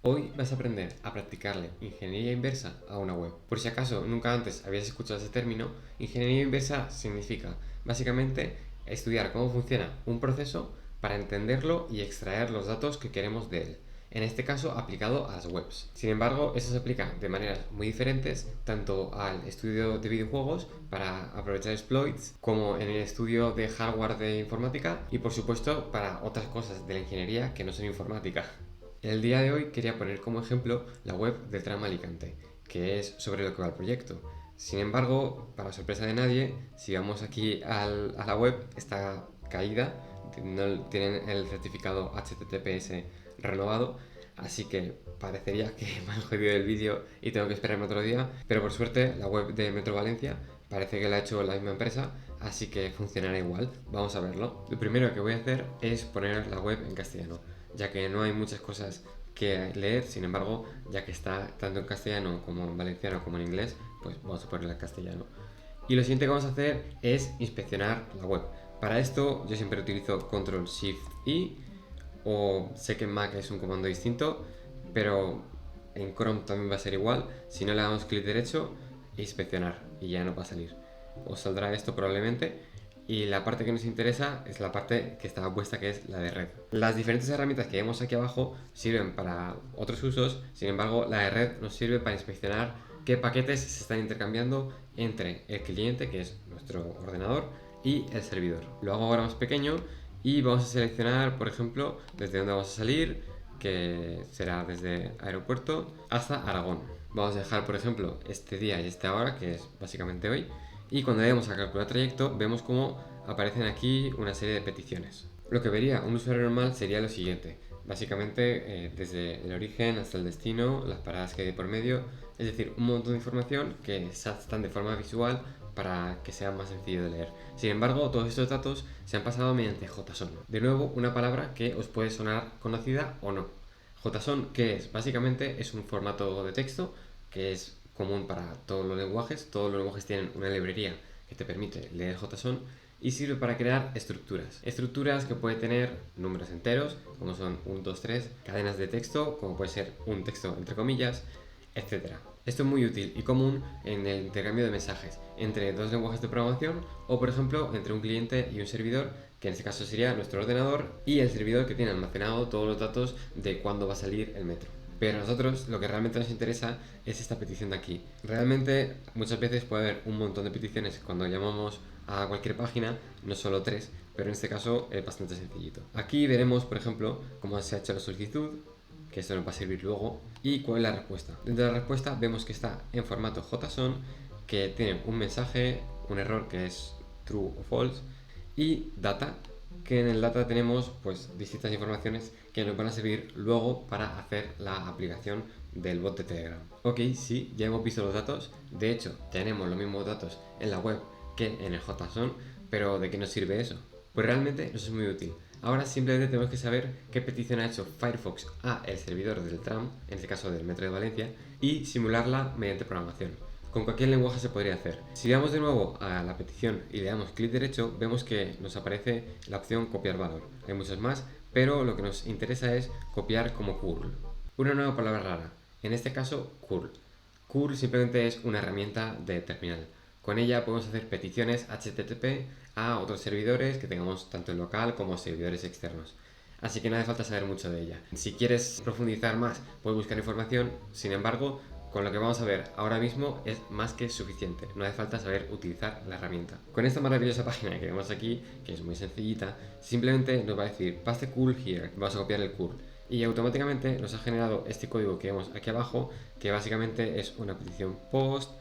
Hoy vas a aprender a practicarle ingeniería inversa a una web. Por si acaso nunca antes habías escuchado ese término, ingeniería inversa significa básicamente estudiar cómo funciona un proceso para entenderlo y extraer los datos que queremos de él. En este caso aplicado a las webs. Sin embargo, eso se aplica de maneras muy diferentes tanto al estudio de videojuegos para aprovechar exploits como en el estudio de hardware de informática y por supuesto para otras cosas de la ingeniería que no son informática. En el día de hoy quería poner como ejemplo la web del Tram Alicante, que es sobre lo que va el proyecto. Sin embargo, para sorpresa de nadie, si vamos aquí a la web, está caída, no tienen el certificado HTTPS renovado, así que parecería que me han jodido el vídeo y tengo que esperarme otro día, pero por suerte la web de Metro Valencia parece que la ha hecho la misma empresa, así que funcionará igual. Vamos a verlo. Lo primero que voy a hacer es poner la web en castellano, ya que no hay muchas cosas que leer. Sin embargo, ya que está tanto en castellano como en valenciano como en inglés, pues vamos a ponerla en castellano. Y lo siguiente que vamos a hacer es inspeccionar la web. Para esto yo siempre utilizo Control Shift I, o sé que en Mac es un comando distinto, pero en Chrome también va a ser igual. Si no le damos clic derecho, inspeccionar y ya no va a salir. Os saldrá esto probablemente. Y la parte que nos interesa es la parte que está puesta, que es la de red. Las diferentes herramientas que vemos aquí abajo sirven para otros usos, sin embargo la de red nos sirve para inspeccionar qué paquetes se están intercambiando entre el cliente, que es nuestro ordenador, y el servidor. Lo hago ahora más pequeño y vamos a seleccionar, por ejemplo, desde dónde vamos a salir, que será desde aeropuerto hasta Aragón. Vamos a dejar, por ejemplo, este día y esta hora, que es básicamente hoy, y cuando le demos a calcular trayecto vemos cómo aparecen aquí una serie de peticiones. Lo que vería un usuario normal sería lo siguiente: básicamente desde el origen hasta el destino, las paradas que hay por medio, es decir, un montón de información que están de forma visual para que sea más sencillo de leer. Sin embargo, todos estos datos se han pasado mediante JSON. De nuevo, una palabra que os puede sonar conocida o no. JSON, ¿qué es? Básicamente es un formato de texto que es común para todos los lenguajes. Todos los lenguajes tienen una librería que te permite leer JSON y sirve para crear estructuras. Estructuras que puede tener números enteros, como son 1, 2, 3, cadenas de texto, como puede ser un texto entre comillas, etc. Esto es muy útil y común en el intercambio de mensajes entre dos lenguajes de programación o, por ejemplo, entre un cliente y un servidor, que en este caso sería nuestro ordenador y el servidor que tiene almacenado todos los datos de cuándo va a salir el metro. Pero a nosotros lo que realmente nos interesa es esta petición de aquí. Realmente muchas veces puede haber un montón de peticiones cuando llamamos a cualquier página, no solo tres, pero en este caso es bastante sencillito. Aquí veremos, por ejemplo, cómo se ha hecho la solicitud, que esto nos va a servir luego, y cuál es la respuesta. Dentro de la respuesta vemos que está en formato JSON, que tiene un mensaje, un error que es true o false, y data, que en el data tenemos pues distintas informaciones que nos van a servir luego para hacer la aplicación del bot de Telegram. Ok, sí, ya hemos visto los datos. De hecho, tenemos los mismos datos en la web que en el JSON, pero ¿de qué nos sirve eso? Pues realmente nos es muy útil. Ahora simplemente tenemos que saber qué petición ha hecho Firefox a el servidor del tram, en este caso del Metro de Valencia, y simularla mediante programación. Con cualquier lenguaje se podría hacer. Si damos de nuevo a la petición y le damos clic derecho, vemos que nos aparece la opción copiar valor. Hay muchas más, pero lo que nos interesa es copiar como curl. Una nueva palabra rara, en este caso curl. Curl simplemente es una herramienta de terminal. Con ella podemos hacer peticiones HTTP a otros servidores que tengamos tanto en local como servidores externos. Así que no hace falta saber mucho de ella. Si quieres profundizar más, puedes buscar información. Sin embargo, con lo que vamos a ver ahora mismo es más que suficiente. No hace falta saber utilizar la herramienta. Con esta maravillosa página que vemos aquí, que es muy sencillita, simplemente nos va a decir paste curl here. Vamos a copiar el curl. Y automáticamente nos ha generado este código que vemos aquí abajo, que básicamente es una petición post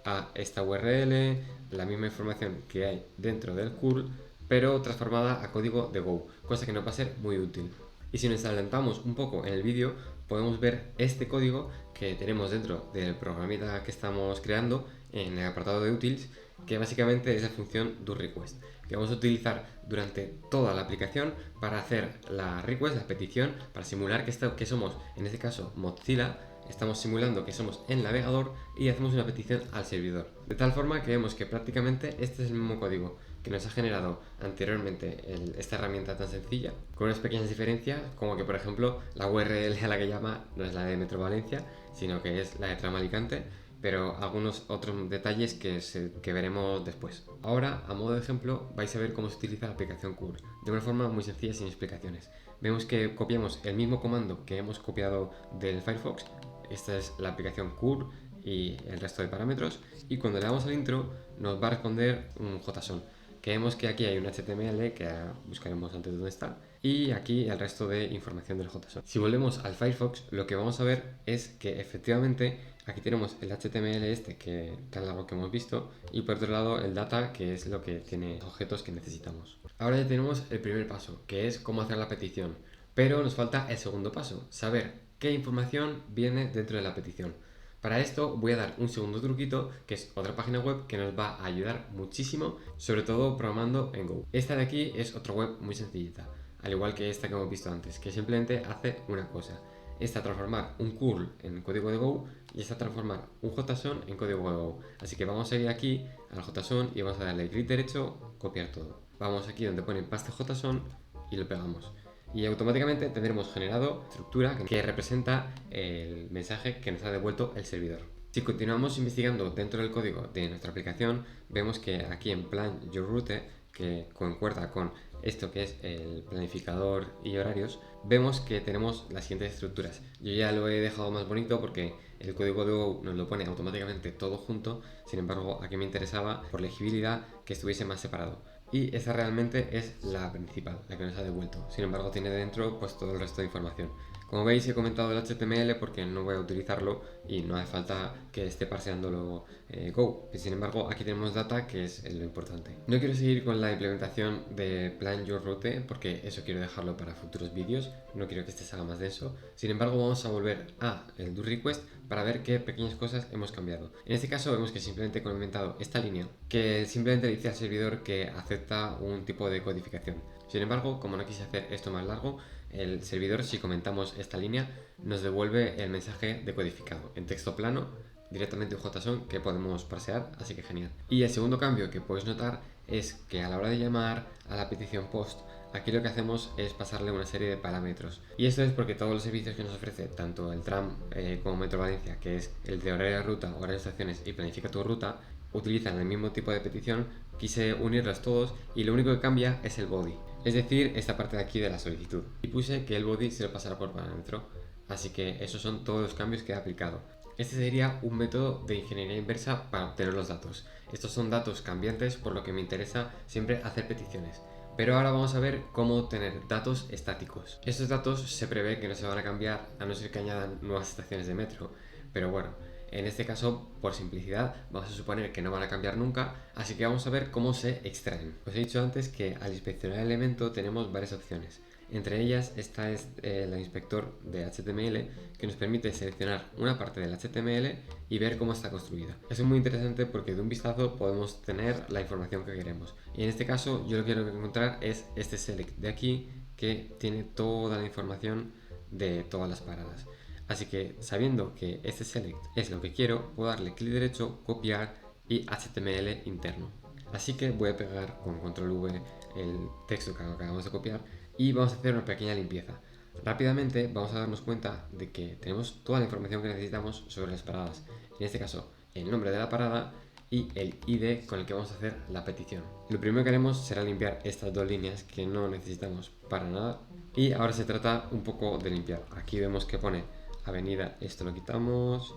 a esta URL, la misma información que hay dentro del curl, pero transformada a código de Go, cosa que nos va a ser muy útil. Y si nos adelantamos un poco en el vídeo, podemos ver este código que tenemos dentro del programita que estamos creando en el apartado de utils, que básicamente es la función doRequest, que vamos a utilizar durante toda la aplicación para hacer la request, la petición, para simular que somos, en este caso, Mozilla. Estamos simulando que somos el navegador y hacemos una petición al servidor. De tal forma que vemos que prácticamente este es el mismo código, que nos ha generado anteriormente esta herramienta tan sencilla, con unas pequeñas diferencias, como que por ejemplo la URL a la que llama no es la de Metro Valencia, sino que es la de Trama Alicante, pero algunos otros detalles que veremos después. Ahora, a modo de ejemplo, vais a ver cómo se utiliza la aplicación Curl, de una forma muy sencilla sin explicaciones. Vemos que copiamos el mismo comando que hemos copiado del Firefox, esta es la aplicación Curl y el resto de parámetros, y cuando le damos al intro nos va a responder un JSON, que vemos que aquí hay un HTML que buscaremos antes de dónde está, y aquí el resto de información del JSON. Si volvemos al Firefox, lo que vamos a ver es que efectivamente aquí tenemos el HTML que tan largo que hemos visto, y por otro lado el data, que es lo que tiene los objetos que necesitamos. Ahora ya tenemos el primer paso, que es cómo hacer la petición, pero nos falta el segundo paso, saber qué información viene dentro de la petición. Para esto voy a dar un segundo truquito, que es otra página web que nos va a ayudar muchísimo, sobre todo programando en Go. Esta de aquí es otra web muy sencillita, al igual que esta que hemos visto antes, que simplemente hace una cosa. Esta transformar un curl en código de Go y esta transformar un JSON en código de Go. Así que vamos a ir aquí al JSON y vamos a darle clic derecho, copiar todo. Vamos aquí donde pone paste JSON y lo pegamos. Y automáticamente tendremos generado estructura que representa el mensaje que nos ha devuelto el servidor. Si continuamos investigando dentro del código de nuestra aplicación, vemos que aquí en Plan Your Route, que concuerda con esto que es el planificador y horarios, vemos que tenemos las siguientes estructuras. Yo ya lo he dejado más bonito porque el código de Go nos lo pone automáticamente todo junto, sin embargo aquí me interesaba por legibilidad que estuviese más separado. Y esa realmente es la principal, la que nos ha devuelto. Sin embargo tiene dentro pues todo el resto de información. Como veis he comentado el HTML porque no voy a utilizarlo y no hace falta que esté parseándolo Go. Sin embargo aquí tenemos data, que es lo importante. No quiero seguir con la implementación de Plan Your Route porque eso quiero dejarlo para futuros vídeos. No quiero que este se haga más denso. Sin embargo vamos a volver a el do request para ver qué pequeñas cosas hemos cambiado. En este caso vemos que simplemente he implementado esta línea que simplemente dice al servidor que acepta un tipo de codificación. Sin embargo, como no quise hacer esto más largo, el servidor, si comentamos esta línea, nos devuelve el mensaje decodificado en texto plano, directamente un JSON que podemos parsear, así que genial. Y el segundo cambio que podéis notar es que a la hora de llamar a la petición post, aquí lo que hacemos es pasarle una serie de parámetros. Y esto es porque todos los servicios que nos ofrece, tanto el tram como Metro Valencia, que es el de horario de ruta, horario de estaciones y planifica tu ruta, utilizan el mismo tipo de petición. Quise unirlos todos y lo único que cambia es el body, es decir, esta parte de aquí de la solicitud. Y puse que el body se lo pasará por parámetro, así que esos son todos los cambios que he aplicado. Este sería un método de ingeniería inversa para obtener los datos. Estos son datos cambiantes, por lo que me interesa siempre hacer peticiones. Pero ahora vamos a ver cómo obtener datos estáticos. Estos datos se prevé que no se van a cambiar a no ser que añadan nuevas estaciones de metro, pero bueno, en este caso, por simplicidad, vamos a suponer que no van a cambiar nunca, así que vamos a ver cómo se extraen. Os he dicho antes que al inspeccionar el elemento tenemos varias opciones. Entre ellas, esta es el inspector de HTML, que nos permite seleccionar una parte del HTML y ver cómo está construida. Eso es muy interesante porque de un vistazo podemos tener la información que queremos. Y en este caso, yo lo que quiero encontrar es este select de aquí, que tiene toda la información de todas las paradas. Así que sabiendo que este select es lo que quiero, puedo darle clic derecho, copiar y HTML interno. Así que voy a pegar con control V el texto que acabamos de copiar y vamos a hacer una pequeña limpieza. Rápidamente vamos a darnos cuenta de que tenemos toda la información que necesitamos sobre las paradas. En este caso, el nombre de la parada y el ID con el que vamos a hacer la petición. Lo primero que haremos será limpiar estas dos líneas que no necesitamos para nada. Y ahora se trata un poco de limpiar. Aquí vemos que pone avenida, esto lo quitamos,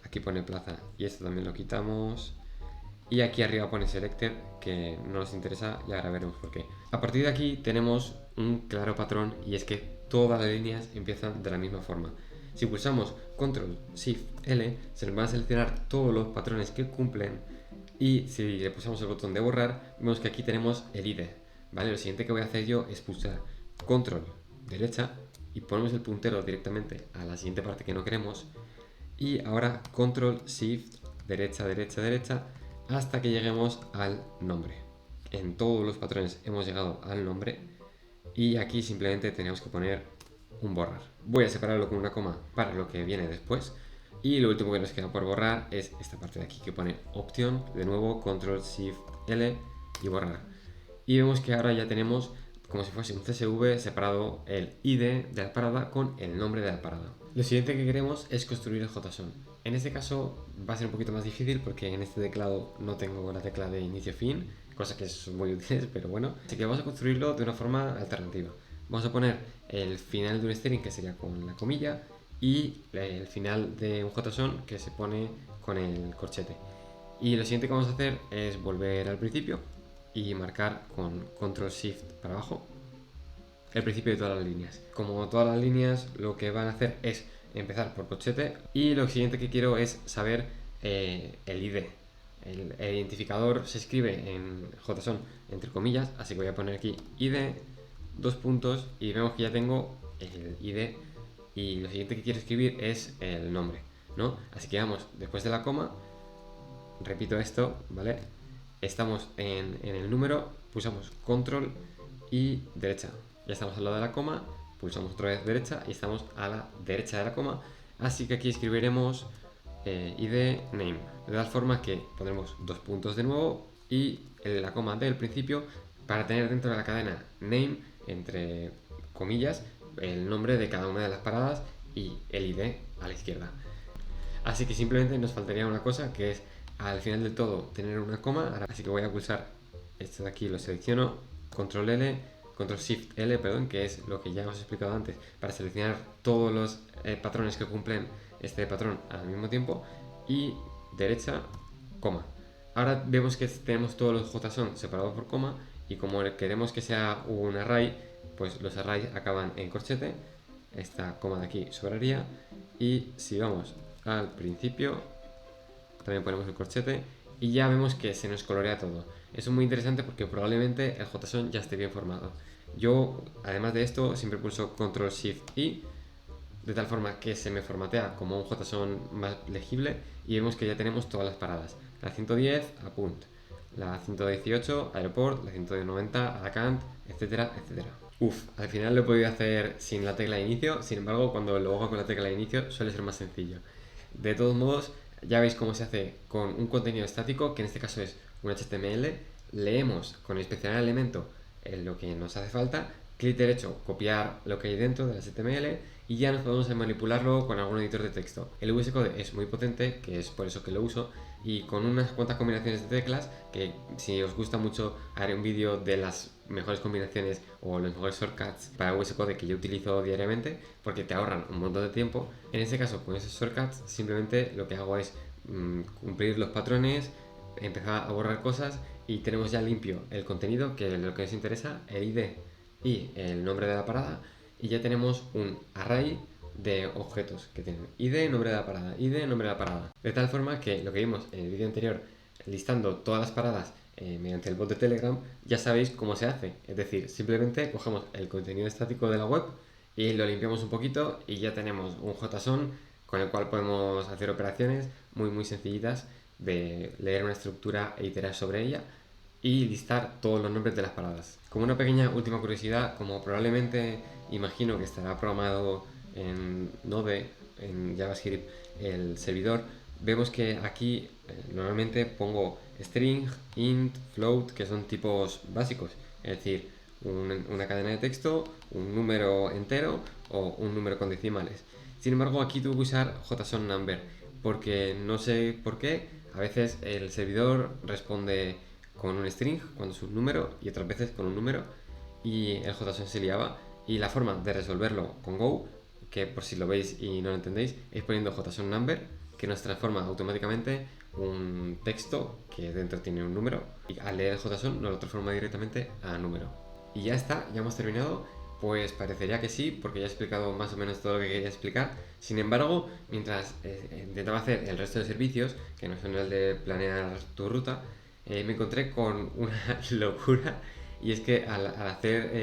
aquí pone plaza y esto también lo quitamos, y aquí arriba pone selected, que no nos interesa y ahora veremos por qué. A partir de aquí tenemos un claro patrón, y es que todas las líneas empiezan de la misma forma. Si pulsamos control shift L se nos van a seleccionar todos los patrones que cumplen, y si le pulsamos el botón de borrar vemos que aquí tenemos el ID. ¿Vale? Lo siguiente que voy a hacer yo es pulsar control derecha y ponemos el puntero directamente a la siguiente parte que no queremos, y ahora control shift derecha derecha derecha hasta que lleguemos al nombre. En todos los patrones hemos llegado al nombre y aquí simplemente tenemos que poner un borrar. Voy a separarlo con una coma para lo que viene después, y lo último que nos queda por borrar es esta parte de aquí que pone opción, de nuevo control shift L y borrar. y vemos que ahora ya tenemos como si fuese un CSV separado el ID de la parada con el nombre de la parada. Lo siguiente que queremos es construir el JSON. En este caso va a ser un poquito más difícil porque en este teclado no tengo la tecla de inicio-fin, cosa que es muy útil, pero bueno. Así que vamos a construirlo de una forma alternativa. Vamos a poner el final de un string, que sería con la comilla, y el final de un JSON, que se pone con el corchete. Y lo siguiente que vamos a hacer es volver al principio y marcar con Control Shift para abajo el principio de todas las líneas. Como todas las líneas, lo que van a hacer es empezar por corchete, y lo siguiente que quiero es saber el ID. El identificador se escribe en JSON entre comillas, así que voy a poner aquí ID, dos puntos, y vemos que ya tengo el ID, y lo siguiente que quiero escribir es el nombre, ¿no? Así que vamos, después de la coma, repito esto, ¿vale? Estamos en el número, pulsamos control y derecha. Ya estamos al lado de la coma, pulsamos otra vez derecha y estamos a la derecha de la coma. Así que aquí escribiremos id name, de tal forma que pondremos dos puntos de nuevo y la coma del principio para tener dentro de la cadena name, entre comillas, el nombre de cada una de las paradas y el id a la izquierda. Así que simplemente nos faltaría una cosa, que es al final del todo tener una coma. Así que voy a pulsar esto de aquí, lo selecciono, control L, control shift L, perdón, que es lo que ya os he explicado antes, para seleccionar todos los patrones que cumplen este patrón al mismo tiempo, y derecha, coma. Ahora vemos que tenemos todos los JSON separados por coma, y como queremos que sea un array, pues los arrays acaban en corchete. Esta coma de aquí sobraría, y si vamos al principio también ponemos el corchete y ya vemos que se nos colorea todo. Eso es muy interesante porque probablemente el JSON ya esté bien formado. Yo, además de esto, siempre pulso Control Shift I, de tal forma que se me formatea como un JSON más legible, y vemos que ya tenemos todas las paradas. La 110 a Punt, la 118 Aeroport, la 190 Alacant, etcétera, etcétera. Al final lo he podido hacer sin la tecla de inicio, sin embargo cuando lo hago con la tecla de inicio suele ser más sencillo. De todos modos, ya veis cómo se hace con un contenido estático, que en este caso es un HTML. Leemos con inspeccionar elemento lo que nos hace falta, clic derecho, copiar lo que hay dentro del HTML, y ya nos podemos manipularlo con algún editor de texto. El VS Code es muy potente, que es por eso que lo uso, y con unas cuantas combinaciones de teclas, que si os gusta mucho haré un vídeo de las mejores combinaciones o los mejores shortcuts para VS Code que yo utilizo diariamente, porque te ahorran un montón de tiempo. En este caso, con esos shortcuts simplemente lo que hago es cumplir los patrones, empezar a borrar cosas, y tenemos ya limpio el contenido, que es lo que nos interesa, el ID y el nombre de la parada, y ya tenemos un array de objetos que tienen ID, nombre de la parada, ID, nombre de la parada. De tal forma que lo que vimos en el vídeo anterior, listando todas las paradas mediante el bot de Telegram, ya sabéis cómo se hace. Es decir, simplemente cogemos el contenido estático de la web y lo limpiamos un poquito, y ya tenemos un JSON con el cual podemos hacer operaciones muy sencillitas de leer una estructura e iterar sobre ella y listar todos los nombres de las paradas. Como una pequeña última curiosidad, como probablemente imagino que estará programado en Node, en JavaScript, el servidor, vemos que aquí normalmente pongo string, int, float, que son tipos básicos, es decir, una cadena de texto, un número entero o un número con decimales. Sin embargo, aquí tuve que usar JSON number, porque no sé por qué, a veces el servidor responde con un string cuando es un número y otras veces con un número, y el JSON se liaba. Y la forma de resolverlo con Go, que por si lo veis y no lo entendéis, es poniendo JSON number, que nos transforma automáticamente un texto que dentro tiene un número, y al leer el JSON nos lo transforma directamente a número. Y ya está, ya hemos terminado. Pues parecería que sí, porque ya he explicado más o menos todo lo que quería explicar. Sin embargo, mientras intentaba hacer el resto de servicios, que no son el de planear tu ruta, me encontré con una locura, y es que al hacer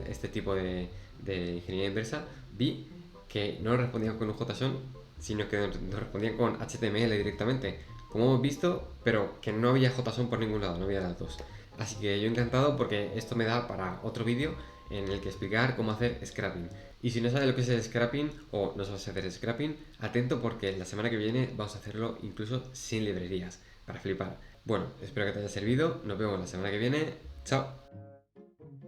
este tipo de ingeniería inversa, vi que no respondían con un JSON, sino que nos respondían con HTML directamente, como hemos visto, pero que no había JSON por ningún lado, no había datos. Así que yo encantado, porque esto me da para otro vídeo en el que explicar cómo hacer scrapping. Y si no sabes lo que es el scrapping o no sabes hacer scrapping, atento, porque la semana que viene vamos a hacerlo incluso sin librerías, para flipar. Bueno, espero que te haya servido, nos vemos la semana que viene, chao.